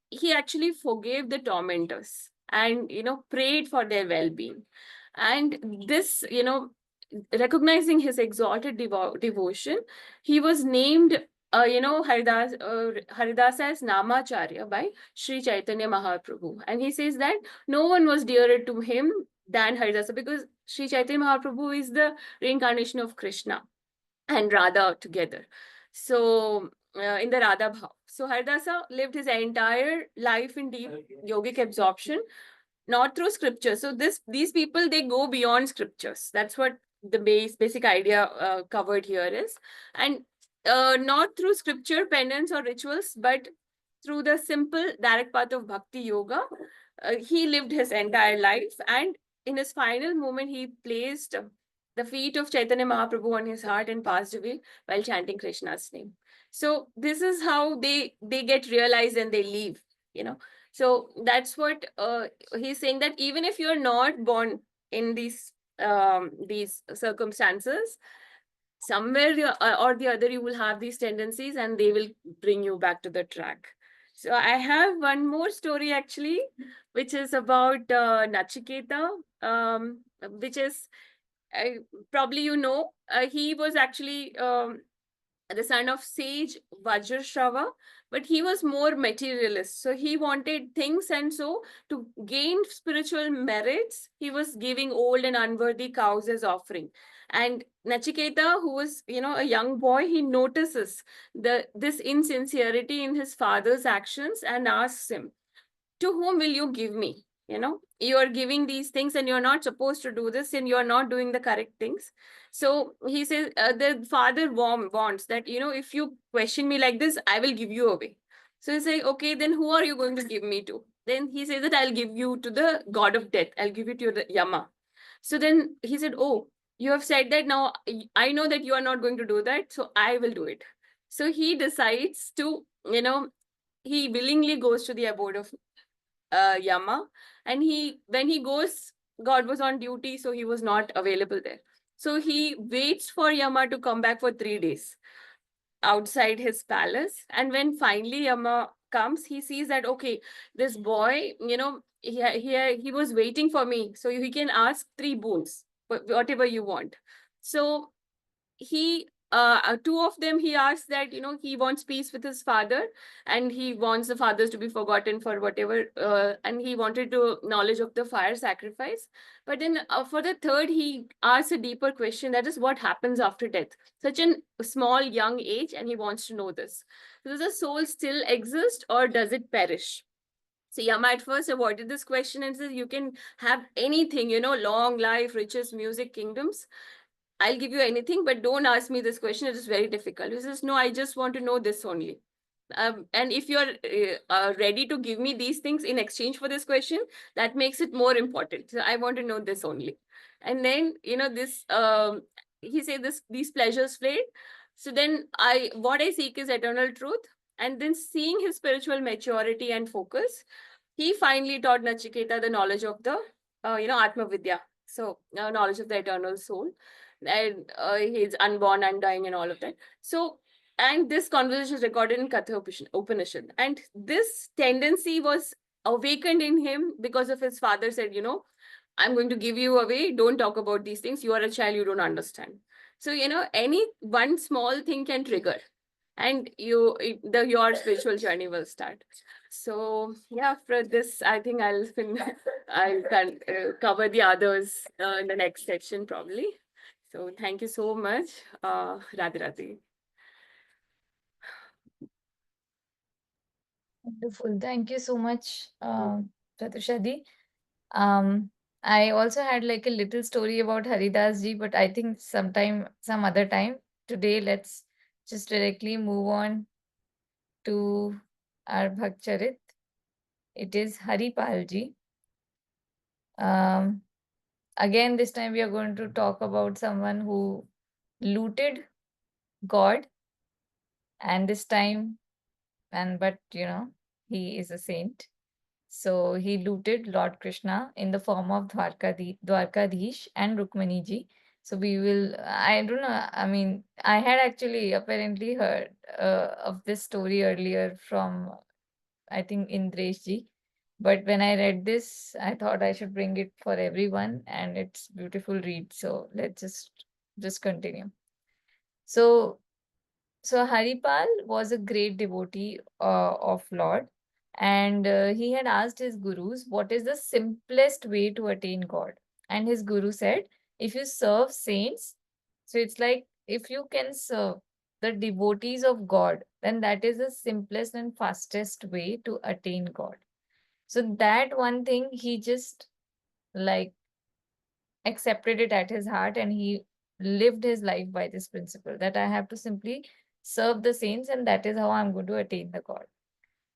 he actually forgave the tormentors, and prayed for their well-being. And this, recognizing his exalted devotion, he was named Haridas as Namacharya by Sri Chaitanya Mahaprabhu. And he says that no one was dearer to him than Haridasa, because Sri Chaitanya Mahaprabhu is the reincarnation of Krishna and Radha together. So in the Radha Bhav. So Haridasa lived his entire life in deep yogic absorption, not through scripture. So these people, they go beyond scriptures. That's what the basic idea covered here is. And not through scripture, penance, or rituals, but through the simple direct path of bhakti yoga. He lived his entire life, and in his final moment, he placed the feet of Chaitanya Mahaprabhu on his heart and passed away while chanting Krishna's name. So this is how they get realized and they leave, So that's what he's saying, that even if you're not born in these circumstances, somewhere or the other you will have these tendencies, and they will bring you back to the track. So I have one more story actually, which is about Nachiketa, which is probably he was actually the son of sage Vajrashrava, but he was more materialist. So he wanted things, and so to gain spiritual merits, he was giving old and unworthy cows as offering. And Nachiketa, who was a young boy, he notices this insincerity in his father's actions and asks him, to whom will you give me? You are giving these things and you're not supposed to do this, and you're not doing the correct things. So he says, the father wants that, if you question me like this, I will give you away. So he's like, okay, then who are you going to give me to? Then he says that I'll give you to the god of death. I'll give you to the Yama. So then he said, oh, you have said that, now I know that you are not going to do that, so I will do it. So he decides to, he willingly goes to the abode of Yama. And when he goes, God was on duty, so he was not available there. So he waits for Yama to come back for 3 days outside his palace. And when finally Yama comes, he sees that, okay, this boy, he was waiting for me, so he can ask 3 boons, whatever you want. So he two of them, he asks that, he wants peace with his father, and he wants the fathers to be forgotten for whatever, and he wanted to knowledge of the fire sacrifice. But then for the third, he asks a deeper question, that is, what happens after death? Such a small young age, and he wants to know this. Does the soul still exist, or does it perish? So Yama at first avoided this question and says, you can have anything, long life, riches, music, kingdoms, I'll give you anything, but don't ask me this question. It is very difficult. He says, no, I just want to know this only. And if you're ready to give me these things in exchange for this question, that makes it more important. So I want to know this only. And then, he said these pleasures fade. So then what I seek is eternal truth. And then, seeing his spiritual maturity and focus, he finally taught Nachiketa the knowledge of the, Atma Vidya. So knowledge of the eternal soul, and he's unborn, undying, and all of that. So, and this conversation is recorded in Katha Upanishad. And this tendency was awakened in him because of his father said, I'm going to give you away. Don't talk about these things. You are a child, you don't understand. So, any one small thing can trigger, and your spiritual journey will start. So yeah, for this, I think I'll cover the others in the next section probably. So thank you so much, Radhe Radhe. Wonderful. Thank you so much, Chatushadi. Um, I also had like a little story about Haridas ji, but I think some other time. Today, let's just directly move on to our Bhakt Charit. It is Haripal ji. Um, Again, this time we are going to talk about someone who looted God, and this time, but he is a saint. So he looted Lord Krishna in the form of Dwarkadish and Rukmani ji. So I don't know, I mean, I had actually apparently heard of this story earlier from, I think, Indresh ji. But when I read this, I thought I should bring it for everyone, and it's beautiful read. So let's just continue. So Haripal was a great devotee of Lord, and he had asked his gurus, what is the simplest way to attain God? And his guru said, if you serve saints, so it's like if you can serve the devotees of God, then that is the simplest and fastest way to attain God. So that one thing he just like accepted it at his heart, and he lived his life by this principle that I have to simply serve the saints, and that is how I'm going to attain the God.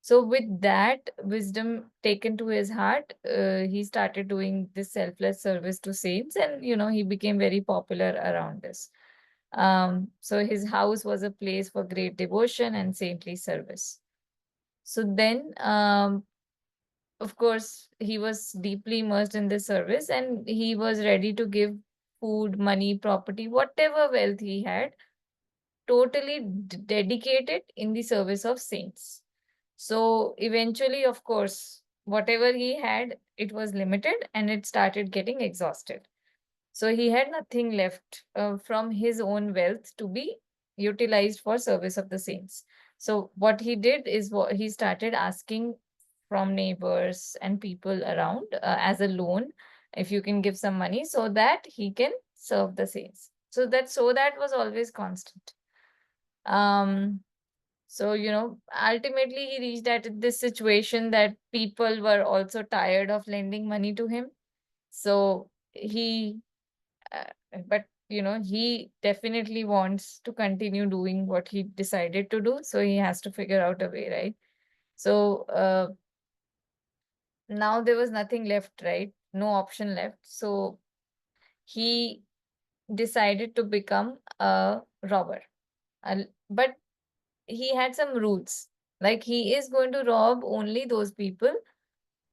So with that wisdom taken to his heart, he started doing this selfless service to saints, and he became very popular around this. So his house was a place for great devotion and saintly service. So then, of course, he was deeply immersed in this service, and he was ready to give food, money, property, whatever wealth he had, totally dedicated in the service of saints. So eventually, of course, whatever he had, it was limited and it started getting exhausted. So he had nothing left from his own wealth to be utilized for service of the saints. So what he did is what he started asking from neighbors and people around as a loan, if you can give some money so that he can serve the saints. So that was always constant. Um, so, ultimately he reached at this situation that people were also tired of lending money to him. So he, uh, but he definitely wants to continue doing what he decided to do. So he has to figure out a way, right? So now there was nothing left, right? No option left. So he decided to become a robber. But he had some rules. Like he is going to rob only those people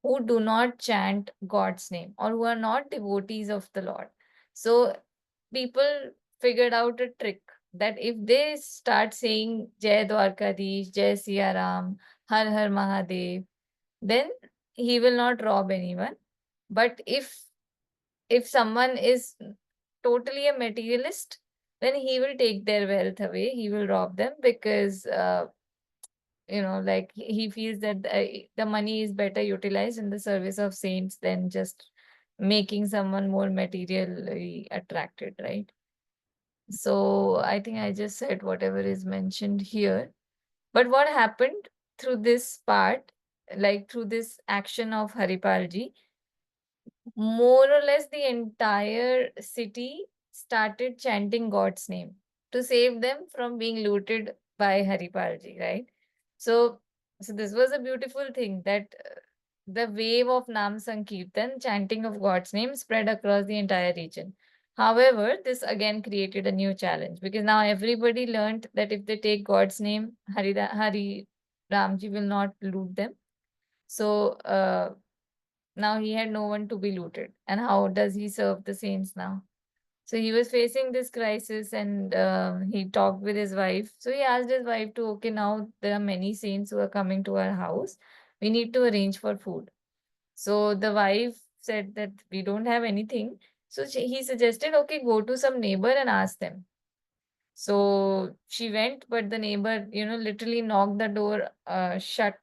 who do not chant God's name or who are not devotees of the Lord. So people figured out a trick that if they start saying Jai Dwarkadish, Jai Siya Ram, Har Har Mahadev, then he will not rob anyone. But if someone is totally a materialist, then he will take their wealth away. He will rob them because like he feels that the money is better utilized in the service of saints than just making someone more materially attracted, right? So I think I just said whatever is mentioned here. But what happened through this part, like through this action of Haripalji, more or less the entire city started chanting God's name to save them from being looted by Haripalji, right? So, so this was a beautiful thing that the wave of Nam Sankirtan, chanting of God's name, spread across the entire region. However, this again created a new challenge because now everybody learned that if they take God's name, Hari Ramji will not loot them. So, now he had no one to be looted. And how does he serve the saints now? So he was facing this crisis and he talked with his wife. So he asked his wife to, okay, now there are many saints who are coming to our house. We need to arrange for food. So the wife said that we don't have anything. So he suggested, okay, go to some neighbor and ask them. So she went, but the neighbor, literally knocked the door shut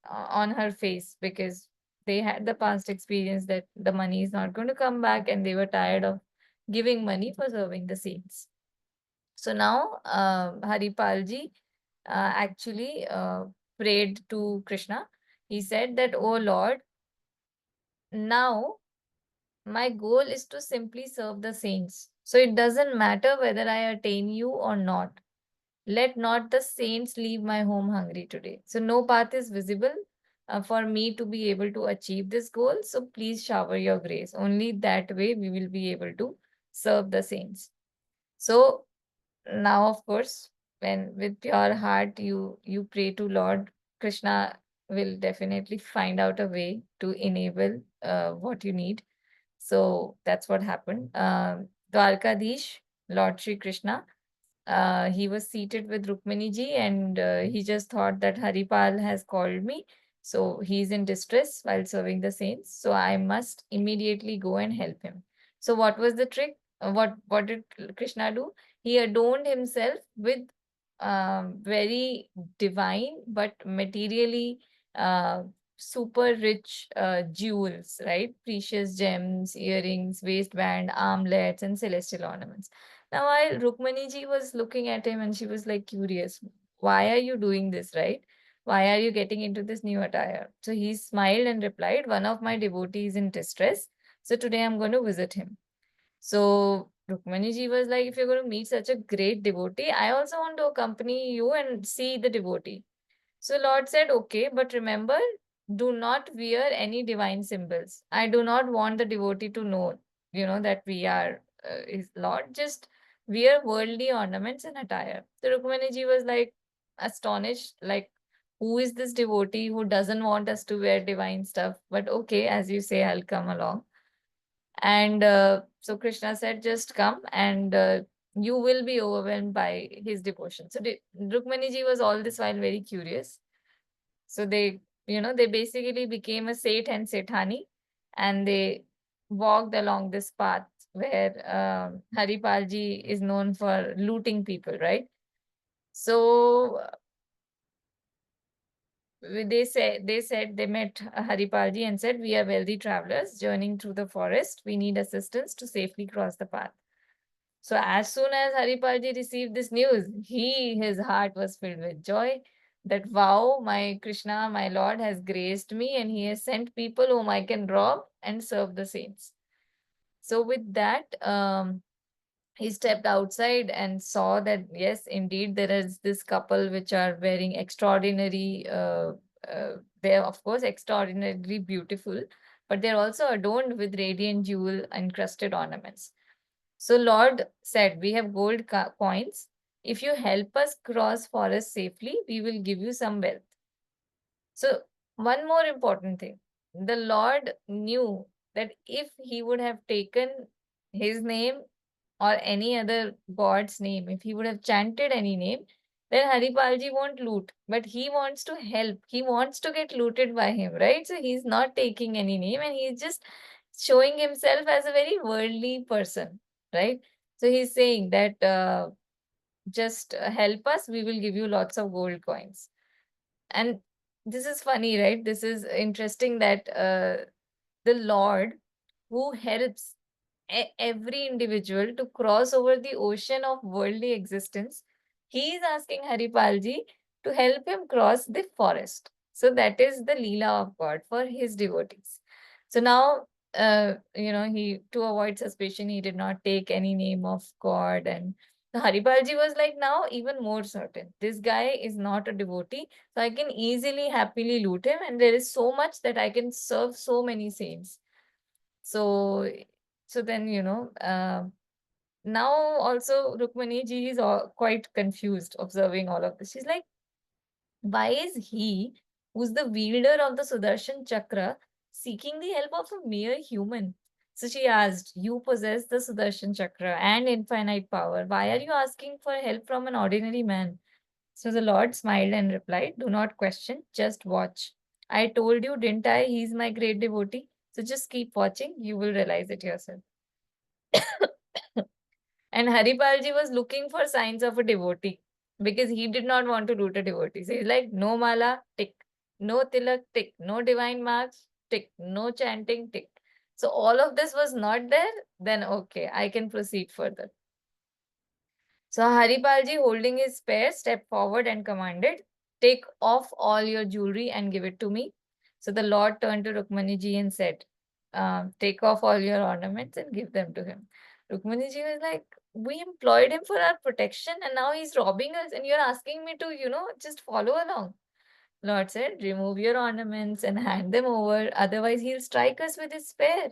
on her face because they had the past experience that the money is not going to come back and they were tired of giving money for serving the saints. So now Haripalji actually prayed to Krishna. He said that, oh Lord, now my goal is to simply serve the saints. So it doesn't matter whether I attain you or not. Let not the saints leave my home hungry today. So no path is visible for me to be able to achieve this goal. So please shower your grace. Only that way we will be able to serve the saints. So now, of course, when with pure heart you pray to Lord, Krishna will definitely find out a way to enable what you need. So that's what happened. Dwarkadish, Lord Shri Krishna, he was seated with Rukmini ji and he just thought that Haripal has called me. So he's in distress while serving the saints. So I must immediately go and help him. So what was the trick? What did Krishna do? He adorned himself with very divine but materially uh, super rich jewels, right? Precious gems, earrings, waistband, armlets, and celestial ornaments. Now, while Rukmani ji was looking at him and she was like curious, why are you doing this, right? Why are you getting into this new attire? So he smiled and replied, one of my devotees in distress. So today I'm going to visit him. So Rukmani ji was like, if you're going to meet such a great devotee, I also want to accompany you and see the devotee. So Lord said, okay, but remember, do not wear any divine symbols. I do not want the devotee to know, that we are his Lord. Just wear worldly ornaments and attire. So Rukmani ji was like astonished, like, who is this devotee who doesn't want us to wear divine stuff? But okay, as you say, I'll come along. And so Krishna said, just come and you will be overwhelmed by his devotion. So Rukmani ji was all this while very curious. So they, they basically became a Seth and Sethani, and they walked along this path where Haripalji is known for looting people, right? So they said they met Haripalji and said, "We are wealthy travelers journeying through the forest. We need assistance to safely cross the path." So as soon as Haripalji received this news, his heart was filled with joy that, wow, my Krishna, my Lord, has graced me and he has sent people whom I can rob and serve the saints. So with that, he stepped outside and saw that, yes, indeed, there is this couple which are wearing extraordinary, they're of course extraordinarily beautiful, but they're also adorned with radiant jewel encrusted ornaments. So Lord said, "We have gold coins. If you help us cross forest safely, we will give you some wealth." So one more important thing, the Lord knew that if he would have taken his name or any other god's name, if he would have chanted any name, then Haripalji won't loot. But he wants to help. He wants to get looted by him, right? So he's not taking any name and he's just showing himself as a very worldly person, right? So he's saying that just help us, we will give you lots of gold coins. And this is funny, right? This is interesting that the Lord who helps every individual to cross over the ocean of worldly existence, he is asking Haripalji to help him cross the forest. So that is the Leela of God for his devotees. So now, he, to avoid suspicion, he did not take any name of God. And Haripalji was like, now even more certain. This guy is not a devotee, so I can easily, happily loot him. And there is so much that I can serve so many saints. So, so then, now also Rukmani ji is quite confused observing all of this. She's like, why is he, who's the wielder of the Sudarshan Chakra, seeking the help of a mere human? So she asked, "You possess the Sudarshan Chakra and infinite power. Why are you asking for help from an ordinary man?" So the Lord smiled and replied, "Do not question, just watch. I told you, didn't I? He's my great devotee. So just keep watching, you will realize it yourself." And Haripalji was looking for signs of a devotee because he did not want to root a devotee. So he's like, no mala, tick. No tilak, tick. No divine marks, tick. No chanting, tick. So all of this was not there, then okay, I can proceed further. So Haripalji, holding his spear, stepped forward and commanded, "Take off all your jewelry and give it to me." So the Lord turned to Rukmaniji and said, "Take off all your ornaments and give them to him." Rukmaniji was like, "We employed him for our protection and now he's robbing us and you're asking me to, just follow along." Lord said, "Remove your ornaments and hand them over, otherwise he'll strike us with his spear.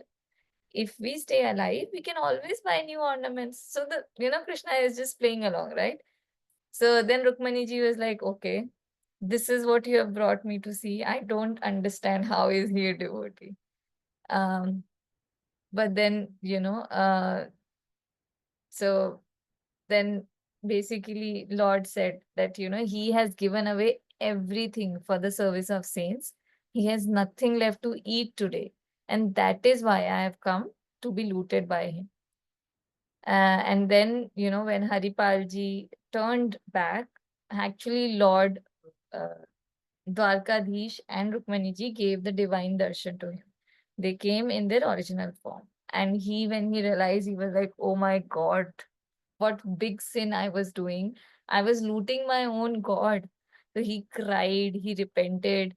If we stay alive, we can always buy new ornaments." So Krishna is just playing along, right? So then Rukmaniji was like, "Okay, this is what you have brought me to see. I don't understand how is he a devotee." Um, but then, so then basically Lord said that, he has given away everything for the service of saints. He has nothing left to eat today. And that is why I have come to be looted by him. And then, when Haripalji turned back, actually Lord Dwarkadhish and Rukmaniji gave the divine darshan to him. They came in their original form. And when he realized, he was like, oh my God, what big sin I was doing. I was looting my own God. So he cried, he repented,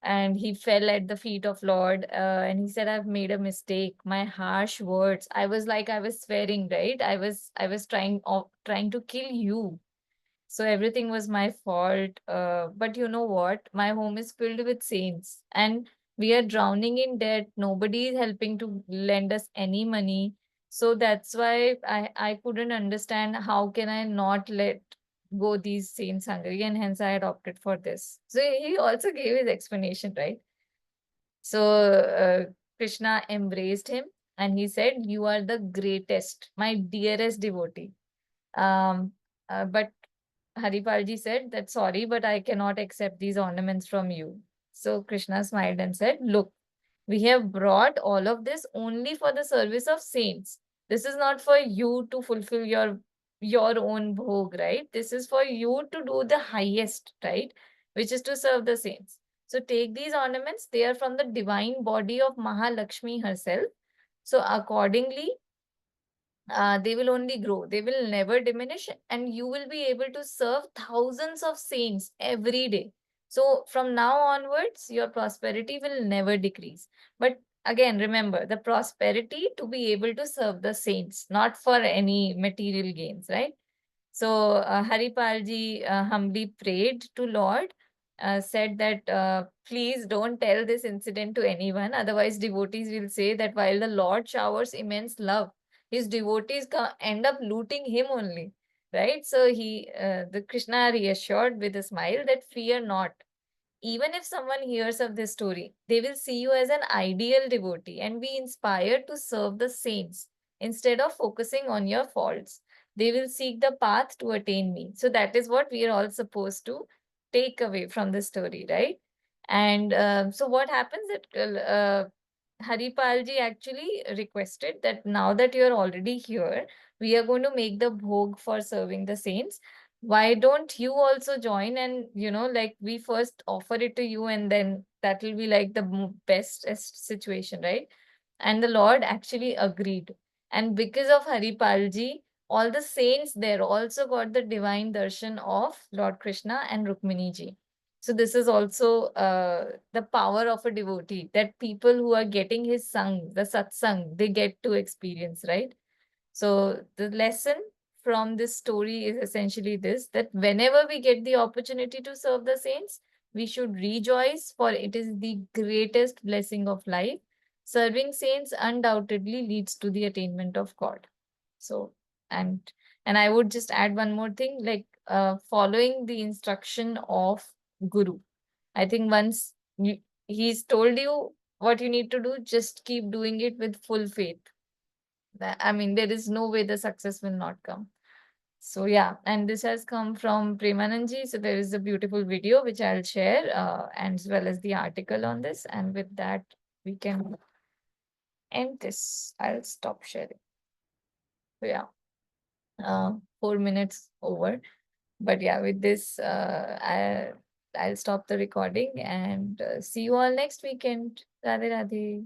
and he fell at the feet of Lord, and he said, "I've made a mistake. My harsh words, I was like, I was swearing, right? I was trying to kill you. So everything was my fault. But you know what? My home is filled with saints and we are drowning in debt. Nobody is helping to lend us any money. So that's why I couldn't understand how can I not let go these saints hungry, and hence I had opted for this." So he also gave his explanation, right? So Krishna embraced him and he said, "You are the greatest, my dearest devotee." But Haripalji said that, sorry, but I cannot accept these ornaments from you. So Krishna smiled and said, look, we have brought all of this only for the service of saints. This is not for you to fulfill your own bhog, right? This is for you to do the highest, right? Which is to serve the saints. So take these ornaments. They are from the divine body of Mahalakshmi herself. So accordingly, they will only grow, they will never diminish, and you will be able to serve thousands of saints every day. So from now onwards, your prosperity will never decrease. But again, remember the prosperity to be able to serve the saints, not for any material gains, right? So Haripalji humbly prayed to Lord, said that please don't tell this incident to anyone. Otherwise, devotees will say that while the Lord showers immense love, his devotees end up looting him only, right? So the Krishna reassured with a smile that fear not. Even if someone hears of this story, they will see you as an ideal devotee and be inspired to serve the saints instead of focusing on your faults. They will seek the path to attain me. So that is what we are all supposed to take away from the story, right? And so what happens that Haripalji actually requested that now that you're already here, we are going to make the bhog for serving the saints. Why don't you also join? And, like we first offer it to you, and then that will be like the bestest situation, right? And the Lord actually agreed. And because of Haripalji, all the saints there also got the divine darshan of Lord Krishna and Rukmini ji. So this is also the power of a devotee, that people who are getting his sang, the satsang, they get to experience, right? So the lesson from this story is essentially this, that whenever we get the opportunity to serve the saints, we should rejoice, for it is the greatest blessing of life. Serving saints undoubtedly leads to the attainment of God. So, and I would just add one more thing, like following the instruction of Guru. I think once he's told you what you need to do, just keep doing it with full faith. I mean, there is no way the success will not come. So yeah, and this has come from Premananji. So there is a beautiful video which I'll share, and as well as the article on this. And with that, we can end this. I'll stop sharing. So yeah, 4 minutes over. But yeah, with this, I'll stop the recording and see you all next weekend. Radhe Radhe.